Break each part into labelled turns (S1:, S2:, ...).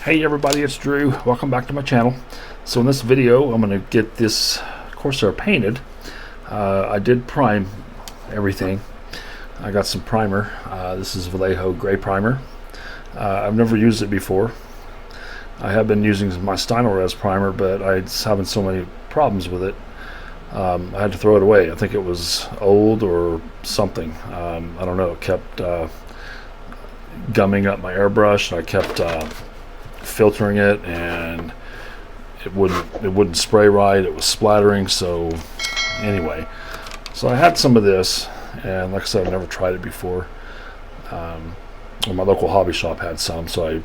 S1: Hey everybody, it's Drew. Welcome back to my channel. So in this video, I'm going to get this Corsair painted. I did prime everything. I got some primer. This is Vallejo gray primer. I've never used it before. I have been using my Stynylrez primer, but I was having so many problems with it. I had to throw it away. I think it was old or something. I don't know. It kept gumming up my airbrush, and I kept filtering it, and it wouldn't spray right. It was splattering. So anyway, so I had some of this, and like I said, I've never tried it before. Well, my local hobby shop had some, so I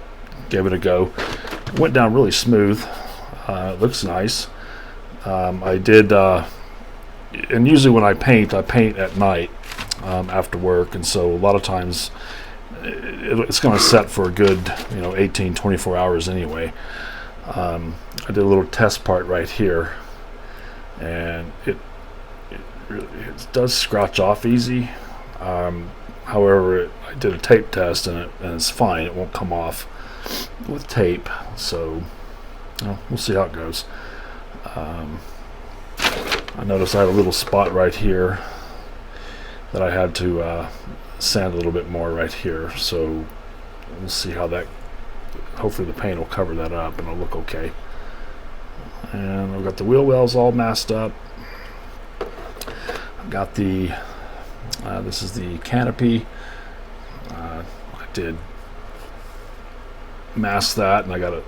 S1: gave it a go. It went down really smooth. It looks nice. I did, and usually when I paint at night after work, and so a lot of times it's going to set for a good 18-24 hours anyway. I did a little test part right here, and it does scratch off easy. However, I did a tape test, and it's fine. It won't come off with tape, so we'll see how it goes. I noticed I had a little spot right here that I had to sand a little bit more right here, so we'll see how that, hopefully the paint will cover that up and it'll look okay. And I've got the wheel wells all masked up. I've got the this is the canopy. I did mask that, and I got a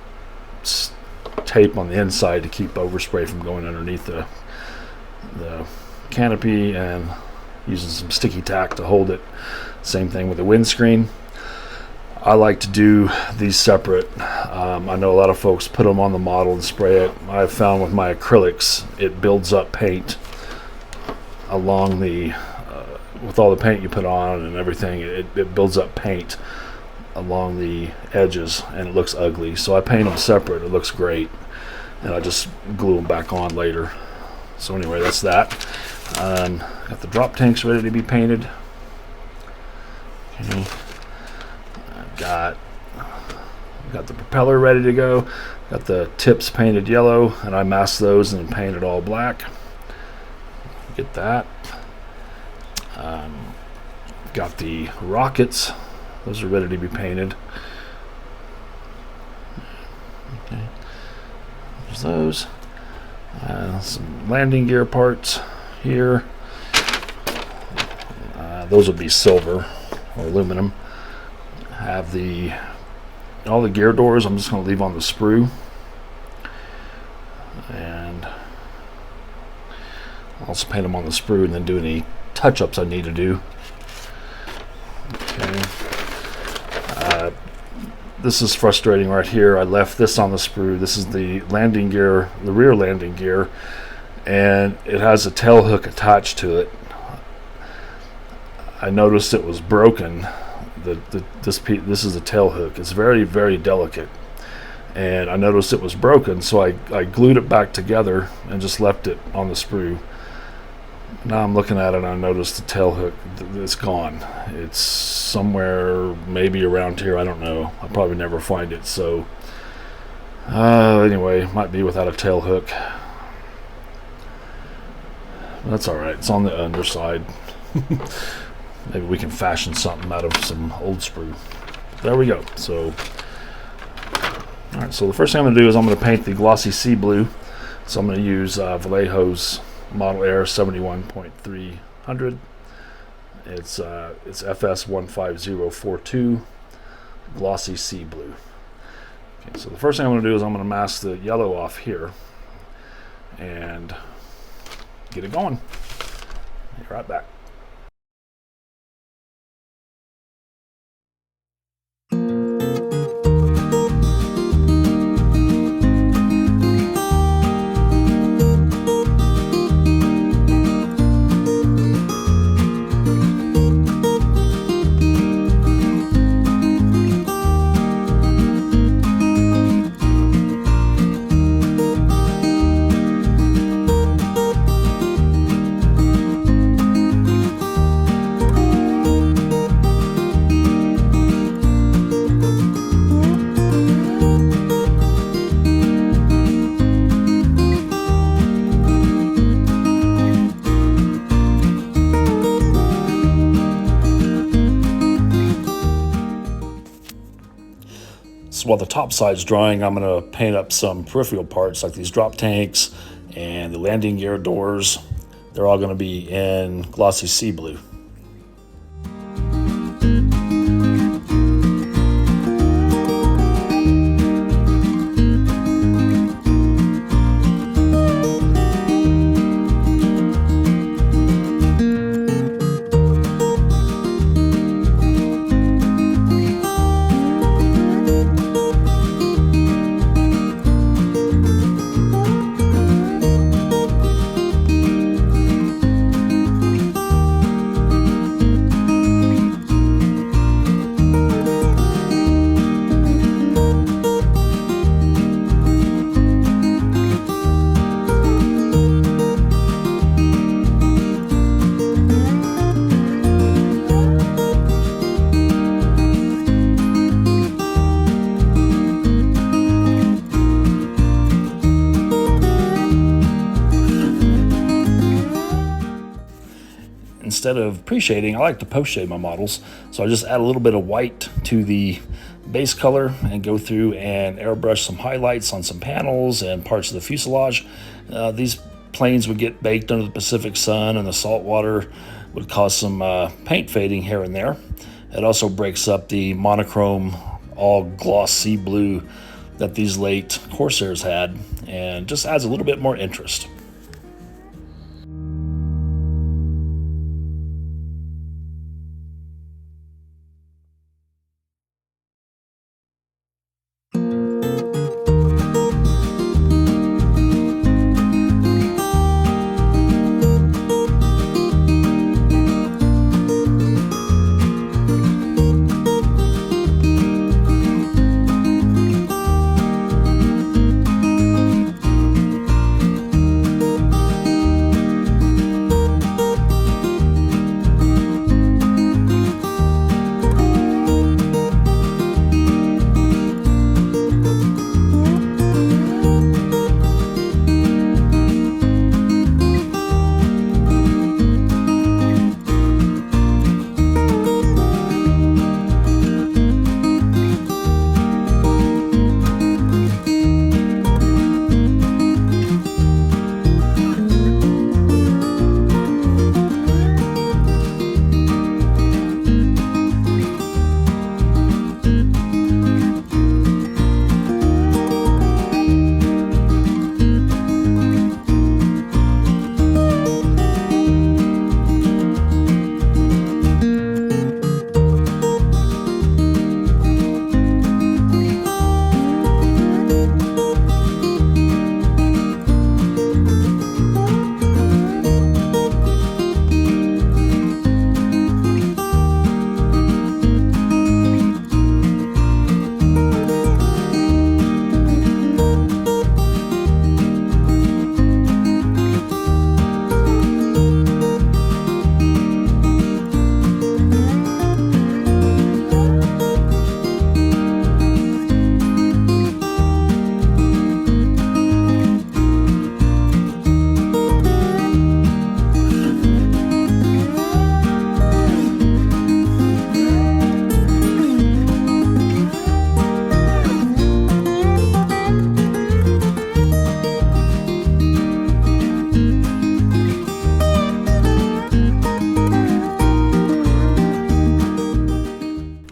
S1: tape on the inside to keep overspray from going underneath the canopy, and using some sticky tack to hold it. Same thing with the windscreen. I like to do these separate. I know a lot of folks put them on the model and spray it. I've found with my acrylics, it builds up paint along the with all the paint you put on and everything. It builds up paint along the edges, and it looks ugly. So I paint them separate. It looks great, and I just glue them back on later. So anyway, that's that. Got the drop tanks ready to be painted. Okay. I've got the propeller ready to go. Got the tips painted yellow, and I masked those and painted all black. Get that. Got the rockets. Those are ready to be painted. Okay. There's those. Some landing gear parts here. Those will be silver or aluminum. Have all the gear doors I'm just going to leave on the sprue, and I'll also paint them on the sprue and then do any touch-ups I need to do. Okay. This is frustrating right here. I left this on the sprue. This is the landing gear, the rear landing gear, and it has a tail hook attached to it. I noticed it was broken. This is a tail hook. It's very, very delicate, and I noticed it was broken, so I glued it back together and just left it on the sprue. Now I'm looking at it, and I noticed the tail hook, it's gone. It's somewhere maybe around here. I don't know. I'll probably never find it. So anyway, it might be without a tail hook. That's all right. It's on the underside. Maybe we can fashion something out of some old sprue. There we go. So, all right. So the first thing I'm going to do is I'm going to paint the glossy sea blue. So I'm going to use Vallejo's Model Air 71.300. It's FS15042 glossy sea blue. Okay. So the first thing I'm going to do is I'm going to mask the yellow off here and get it going. Be right back. So while the top side's drying, I'm going to paint up some peripheral parts like these drop tanks and the landing gear doors. They're all going to be in glossy sea blue. Instead of pre-shading, I like to post-shade my models. So I just add a little bit of white to the base color and go through and airbrush some highlights on some panels and parts of the fuselage. These planes would get baked under the Pacific sun, and the salt water would cause some paint fading here and there. It also breaks up the monochrome, all glossy blue that these late Corsairs had, and just adds a little bit more interest.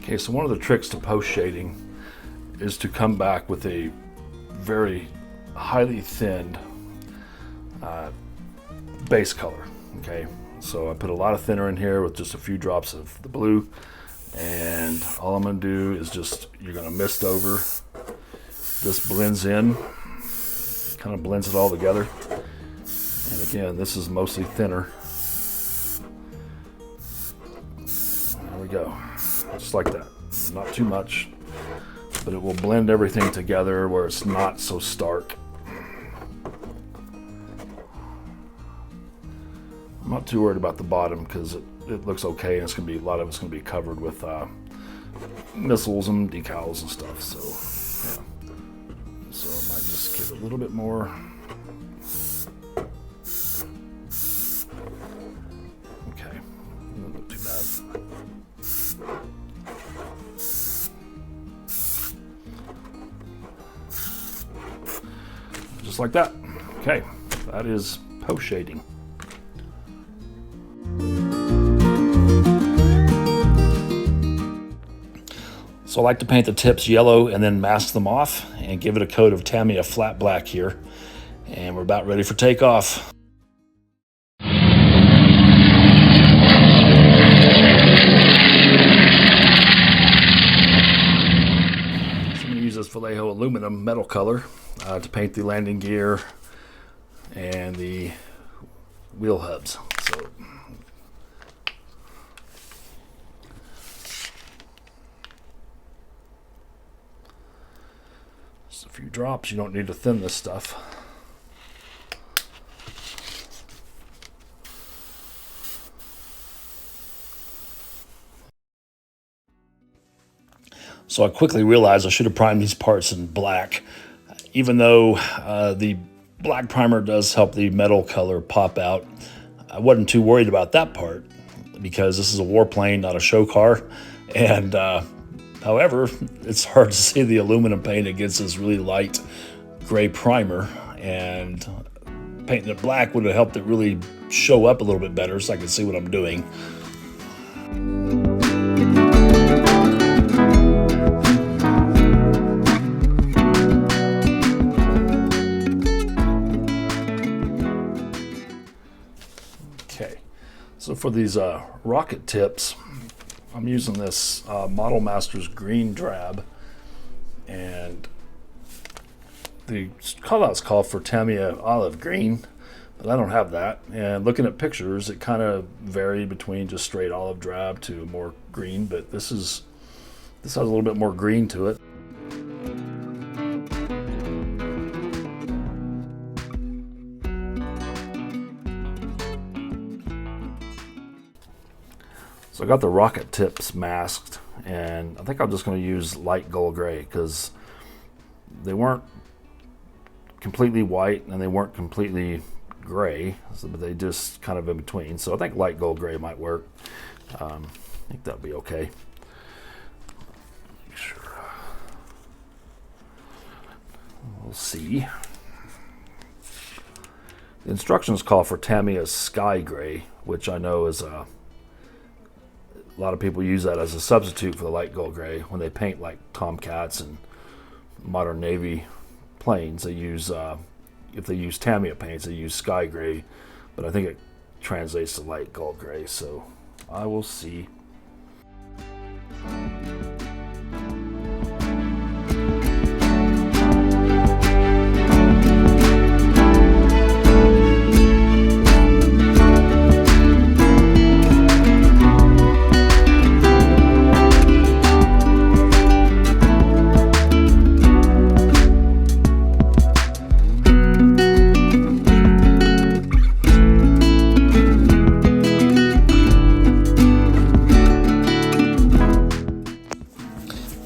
S1: Okay, so one of the tricks to post shading is to come back with a very highly thinned base color. Okay, so I put a lot of thinner in here with just a few drops of the blue, and all I'm going to do is just, you're going to mist over. This blends in, kind of blends it all together. And again, this is mostly thinner. There we go, just like that. Not too much, but it will blend everything together where it's not so stark. I'm not too worried about the bottom because it looks okay, and it's going to be, a lot of it's going to be covered with missiles and decals and stuff. So yeah, so I might just give it a little bit more. Okay, doesn't look too bad. just like that. Okay, that is post shading. So I like to paint the tips yellow and then mask them off and give it a coat of Tamiya flat black here. And we're about ready for takeoff. So I'm going to use this Vallejo aluminum metal color to paint the landing gear and the wheel hubs. So just a few drops. You don't need to thin this stuff. So I quickly realized I should have primed these parts in black, even though the black primer does help the metal color pop out. I wasn't too worried about that part because this is a warplane, not a show car. And however, it's hard to see the aluminum paint against this really light gray primer, and painting it black would have helped it really show up a little bit better so I could see what I'm doing. Okay, so for these rocket tips, I'm using this Model Masters green drab, and the callouts call for Tamiya olive green, but I don't have that. And looking at pictures, it kind of varied between just straight olive drab to more green, but this has a little bit more green to it. So I got the rocket tips masked, and I think I'm just going to use light gold gray because they weren't completely white and they weren't completely gray, but they just kind of in between. So I think light gold gray might work. I think that'll be okay. Make sure. We'll see. The instructions call for Tamiya's sky gray, which I know is a lot of people use that as a substitute for the light gold gray when they paint like Tomcats and modern Navy planes. They use, if they use Tamiya paints, they use sky gray, but I think it translates to light gold gray, so I will see.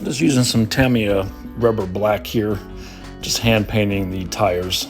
S1: Just using some Tamiya rubber black here, just hand painting the tires.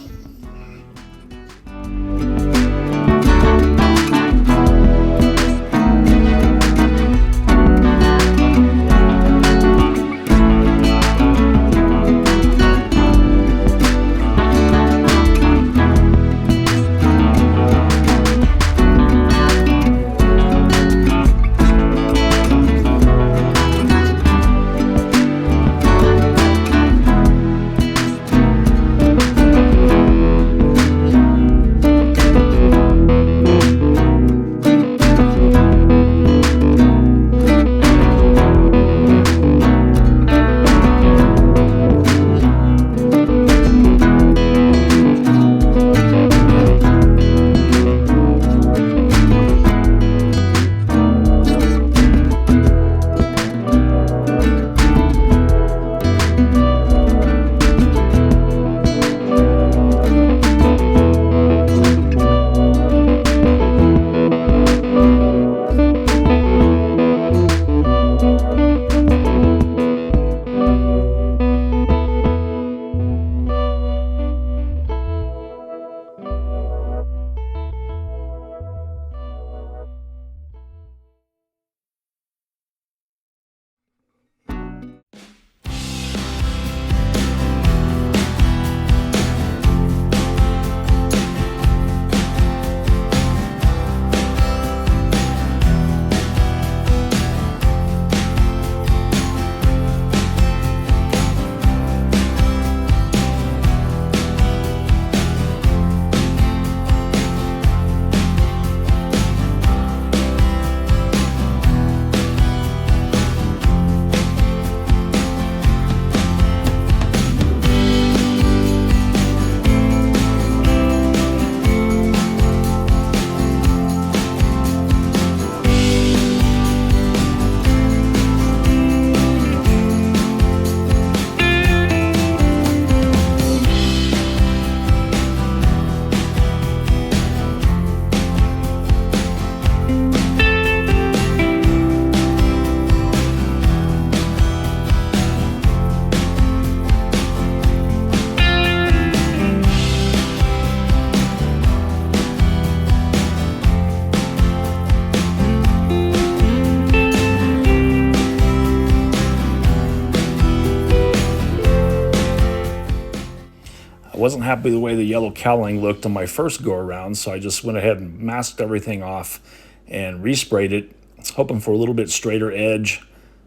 S1: wasn't happy with the way the yellow cowling looked on my first go around, so I just went ahead and masked everything off and resprayed it, hoping for a little bit straighter edge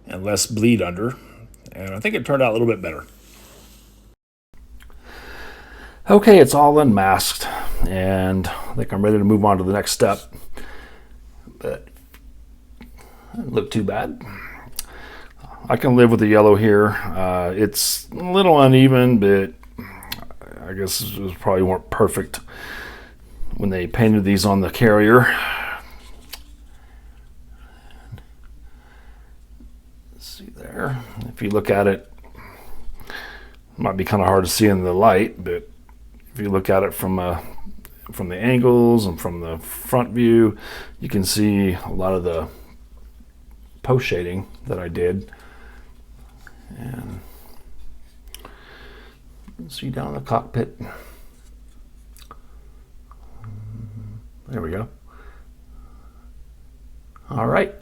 S1: and less bleed under. And I think it turned out a little bit better. Okay, it's all unmasked, and I think I'm ready to move on to the next step. But it doesn't look too bad. I can live with the yellow here. It's a little uneven, but I guess it was probably weren't perfect when they painted these on the carrier. Let's see there. If you look at it, it might be kind of hard to see in the light, but if you look at it from the angles and from the front view, you can see a lot of the post shading that I did. And see down in the cockpit. There we go. All right.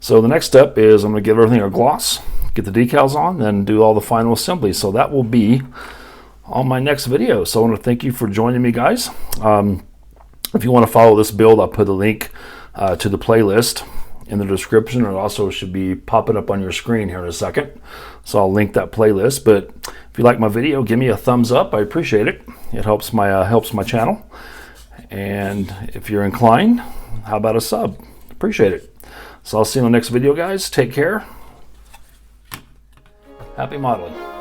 S1: So the next step is I'm going to give everything a gloss, get the decals on, then do all the final assembly. So that will be on my next video. So I want to thank you for joining me, guys. If you want to follow this build, I'll put a link to the playlist in the description. It also should be popping up on your screen here in a second. So I'll link that playlist. But if you like my video, give me a thumbs up. I appreciate it. It helps my channel. And if you're inclined, how about a sub? Appreciate it. So I'll see you in the next video, guys. Take care. Happy modeling.